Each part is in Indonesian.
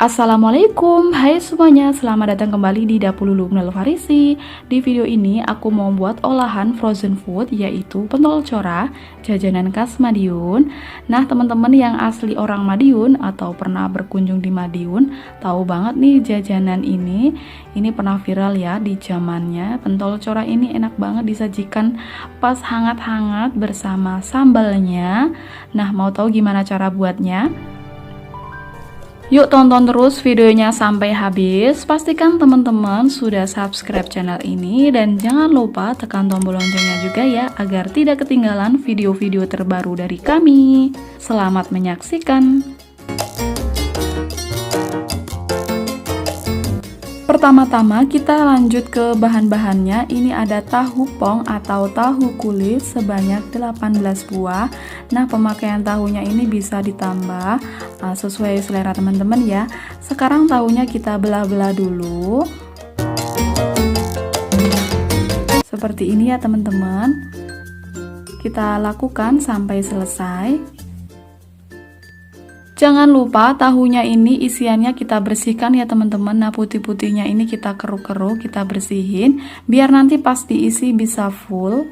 Assalamualaikum, hai semuanya, selamat datang kembali di Dapur Lulu Nel Farisi. Di video ini aku mau buat olahan frozen food, yaitu pentol cora, jajanan khas Madiun. Nah teman-teman yang asli orang Madiun atau pernah berkunjung di Madiun tahu banget nih jajanan ini pernah viral ya di zamannya. Pentol cora ini enak banget disajikan pas hangat-hangat bersama sambalnya. Nah mau tahu gimana cara buatnya? Yuk tonton terus videonya sampai habis. Pastikan teman-teman sudah subscribe channel ini dan jangan lupa tekan tombol loncengnya juga ya agar tidak ketinggalan video-video terbaru dari kami. Selamat menyaksikan. Pertama-tama kita lanjut ke bahan-bahannya. Ini ada tahu pong atau tahu kulit sebanyak 18 buah. Nah pemakaian tahunya ini bisa ditambah sesuai selera teman-teman ya. Sekarang tahunya kita belah-belah dulu seperti ini ya teman-teman. Kita lakukan sampai selesai. Jangan lupa tahunya ini isiannya kita bersihkan ya teman-teman. Nah putih-putihnya ini kita keruk-keruk, kita bersihin biar nanti pas diisi bisa full.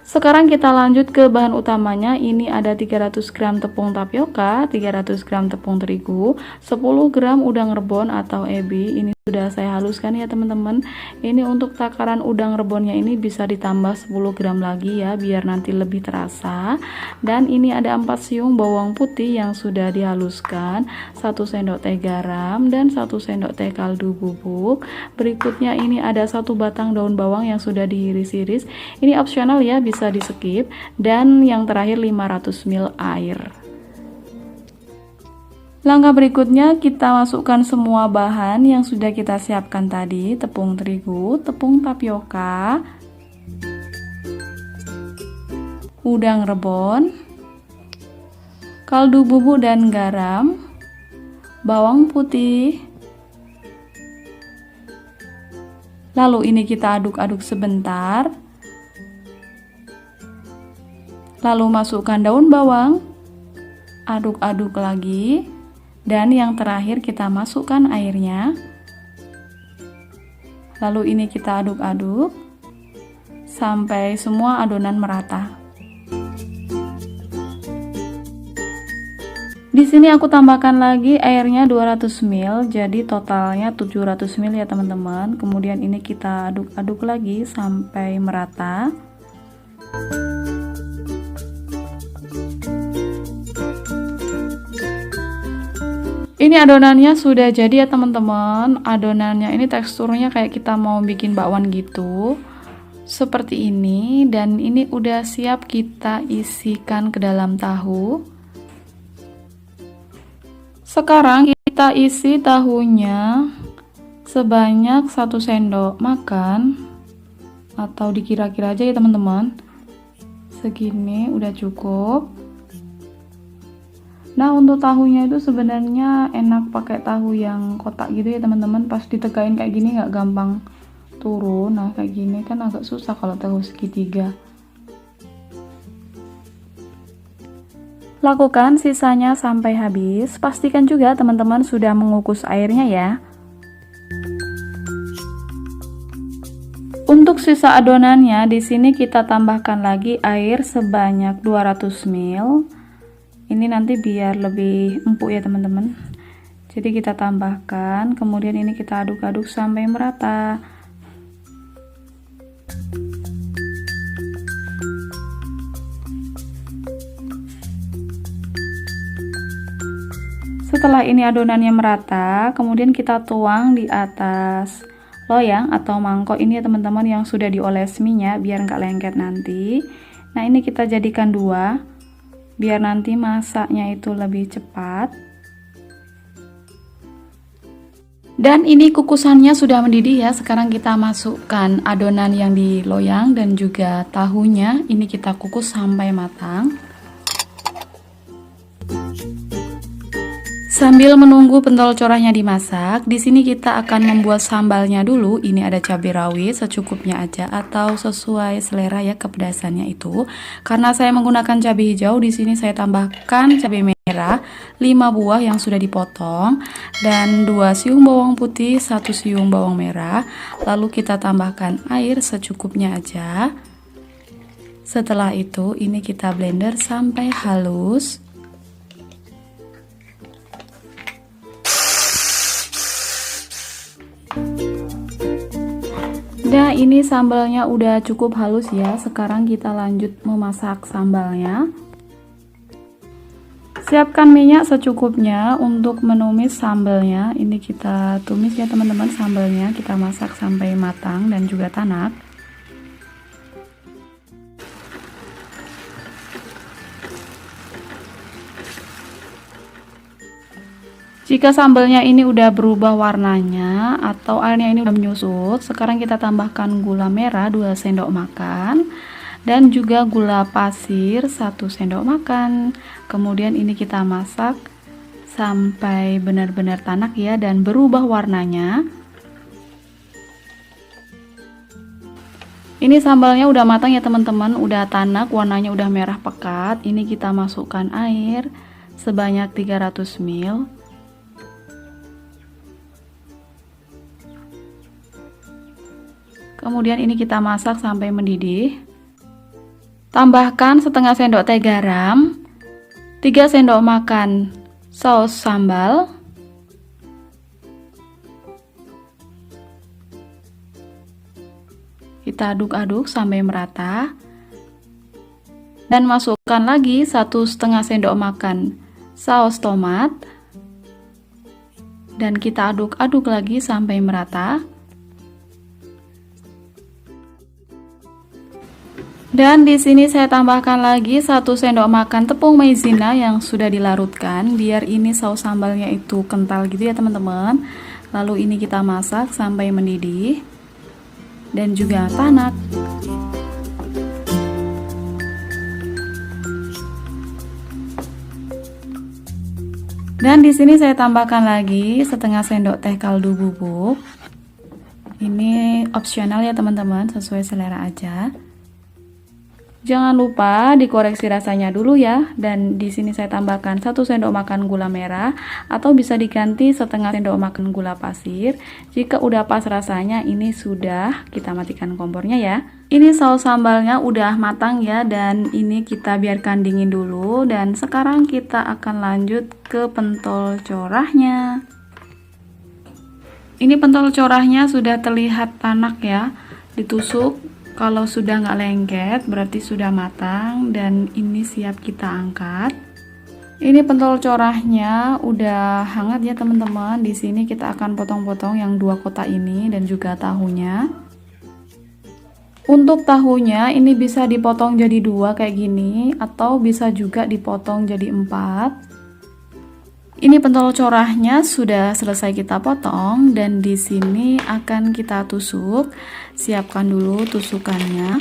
Sekarang kita lanjut ke bahan utamanya. Ini ada 300 gram tepung tapioka, 300 gram tepung terigu, 10 gram udang rebon atau ebi. Ini sudah saya haluskan ya teman-teman. Ini untuk takaran udang rebonnya ini bisa ditambah 10 gram lagi ya biar nanti lebih terasa. Dan ini ada 4 siung bawang putih yang sudah dihaluskan, 1 sendok teh garam dan 1 sendok teh kaldu bubuk. Berikutnya ini ada 1 batang daun bawang yang sudah diiris-iris. Ini opsional ya, bisa di skip. Dan yang terakhir 500 ml air. Langkah berikutnya kita masukkan semua bahan yang sudah kita siapkan tadi, tepung terigu, tepung tapioka, udang rebon, kaldu bubuk dan garam, bawang putih. Lalu ini kita aduk-aduk sebentar. Lalu masukkan daun bawang, aduk-aduk lagi. Dan yang terakhir kita masukkan airnya. Lalu ini kita aduk-aduk sampai semua adonan merata. Di sini aku tambahkan lagi airnya 200 ml, jadi totalnya 700 ml ya teman-teman. Kemudian ini kita aduk-aduk lagi sampai merata. Ini adonannya sudah jadi ya teman-teman. Adonannya ini teksturnya kayak kita mau bikin bakwan gitu. Seperti ini. Dan ini udah siap kita isikan ke dalam tahu. Sekarang kita isi tahunya sebanyak 1 sendok makan. Atau dikira-kira aja ya teman-teman. Segini udah cukup. Nah untuk tahunya itu sebenarnya enak pakai tahu yang kotak gitu ya teman-teman. Pas ditegain kayak gini nggak gampang turun. Nah kayak gini kan agak susah kalau tahu segitiga. Lakukan sisanya sampai habis. Pastikan juga teman-teman sudah mengukus airnya ya. Untuk sisa adonannya di sini kita tambahkan lagi air sebanyak 200 ml. Ini nanti biar lebih empuk ya teman-teman. Jadi kita tambahkan, kemudian ini kita aduk-aduk sampai merata. Setelah ini adonannya merata, kemudian kita tuang di atas loyang atau mangkok ini ya teman-teman yang sudah dioles minyak biar nggak lengket nanti. Nah ini kita jadikan 2 biar nanti masaknya itu lebih cepat. Dan ini kukusannya sudah mendidih ya. Sekarang kita masukkan adonan yang di loyang dan juga tahunya. Ini kita kukus sampai matang. Sambil menunggu pentol corahnya dimasak, di sini kita akan membuat sambalnya dulu. Ini ada cabai rawit secukupnya aja atau sesuai selera ya kepedasannya itu. Karena saya menggunakan cabai hijau, di sini saya tambahkan cabai merah 5 buah yang sudah dipotong dan 2 siung bawang putih, 1 siung bawang merah. Lalu kita tambahkan air secukupnya aja. Setelah itu ini kita blender sampai halus. Nah, ini sambalnya udah cukup halus ya. Sekarang kita lanjut memasak sambalnya. Siapkan minyak secukupnya untuk menumis sambalnya. Ini kita tumis ya teman-teman sambalnya. Kita masak sampai matang dan juga tanak. Jika sambalnya ini udah berubah warnanya atau airnya ini udah menyusut, sekarang kita tambahkan gula merah 2 sendok makan dan juga gula pasir 1 sendok makan. Kemudian ini kita masak sampai benar-benar tanak ya dan berubah warnanya. Ini sambalnya udah matang ya teman-teman, udah tanak, warnanya udah merah pekat. Ini kita masukkan air sebanyak 300 ml. Kemudian ini kita masak sampai mendidih. Tambahkan setengah sendok teh garam, 3 sendok makan saus sambal, kita aduk-aduk sampai merata, dan masukkan lagi 1,5 sendok makan saus tomat, dan kita aduk-aduk lagi sampai merata. Dan di sini saya tambahkan lagi 1 sendok makan tepung maizena yang sudah dilarutkan biar ini saus sambalnya itu kental gitu ya teman-teman. Lalu ini kita masak sampai mendidih dan juga tanak. Dan di sini saya tambahkan lagi setengah sendok teh kaldu bubuk. Ini opsional ya teman-teman, sesuai selera aja. Jangan lupa dikoreksi rasanya dulu ya. Dan di sini saya tambahkan 1 sendok makan gula merah atau bisa diganti setengah sendok makan gula pasir. Jika udah pas rasanya, ini sudah kita matikan kompornya ya. Ini saus sambalnya udah matang ya, dan ini kita biarkan dingin dulu. Dan sekarang kita akan lanjut ke pentol corahnya. Ini pentol corahnya sudah terlihat tanak ya, ditusuk. Kalau sudah nggak lengket berarti sudah matang dan ini siap kita angkat. Ini pentol corahnya udah hangat ya teman-teman. Di sini kita akan potong-potong yang 2 kotak ini dan juga tahunya. Untuk tahunya ini bisa dipotong jadi 2 kayak gini atau bisa juga dipotong jadi 4. Ini pentol corahnya sudah selesai kita potong dan di sini akan kita tusuk. Siapkan dulu tusukannya.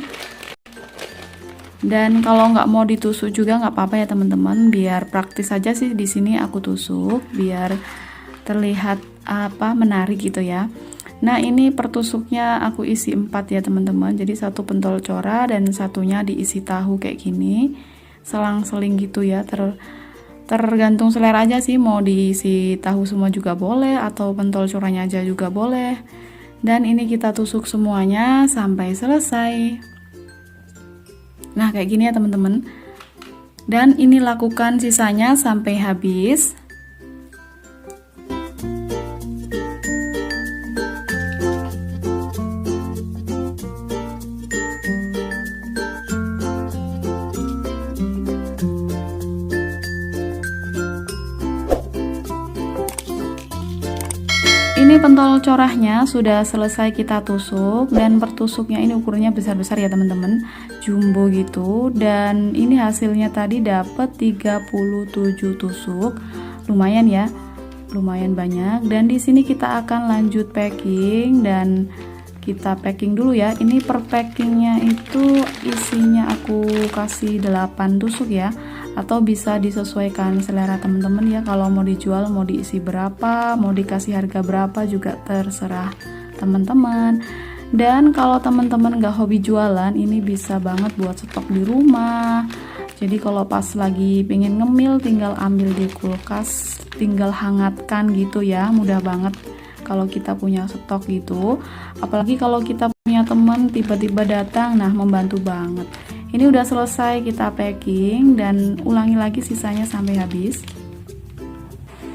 Dan kalau nggak mau ditusuk juga nggak apa-apa ya teman-teman, biar praktis aja sih di sini aku tusuk biar terlihat menarik gitu ya. Nah, ini pertusuknya aku isi 4 ya teman-teman. Jadi 1 pentol corah dan satunya diisi tahu kayak gini. Selang-seling gitu ya, tergantung selera aja sih, mau diisi tahu semua juga boleh atau pentol corahnya aja juga boleh. Dan ini kita tusuk semuanya sampai selesai. Nah, kayak gini ya teman-teman. Dan ini lakukan sisanya sampai habis. Ini pentol corahnya sudah selesai kita tusuk dan pertusuknya ini ukurannya besar-besar ya teman-teman, jumbo gitu. Dan ini hasilnya tadi dapat 37 tusuk, lumayan ya, lumayan banyak. Dan di sini kita akan lanjut packing dan kita packing dulu ya. Ini per packingnya itu isinya aku kasih 8 tusuk ya, atau bisa disesuaikan selera teman-teman ya. Kalau mau dijual mau diisi berapa, mau dikasih harga berapa juga terserah teman-teman. Dan kalau teman-teman gak hobi jualan, ini bisa banget buat stok di rumah. Jadi kalau pas lagi pengen ngemil tinggal ambil di kulkas, tinggal hangatkan gitu ya, mudah banget kalau kita punya stok gitu. Apalagi kalau kita punya teman tiba-tiba datang, nah membantu banget. Ini udah selesai kita packing dan ulangi lagi sisanya sampai habis.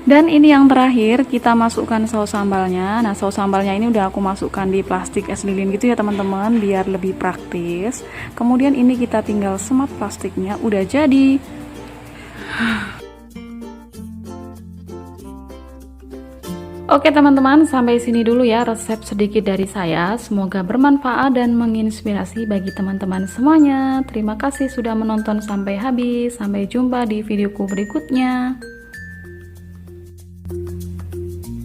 Dan ini yang terakhir, kita masukkan saus sambalnya. Nah, saus sambalnya ini udah aku masukkan di plastik es lilin gitu ya teman-teman, biar lebih praktis. Kemudian ini kita tinggal semat plastiknya, udah jadi. Oke teman-teman, sampai sini dulu ya resep sedikit dari saya. Semoga bermanfaat dan menginspirasi bagi teman-teman semuanya. Terima kasih sudah menonton sampai habis. Sampai jumpa di videoku berikutnya.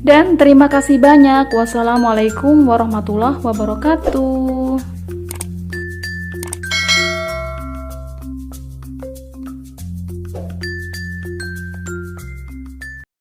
Dan terima kasih banyak. Wassalamualaikum warahmatullahi wabarakatuh.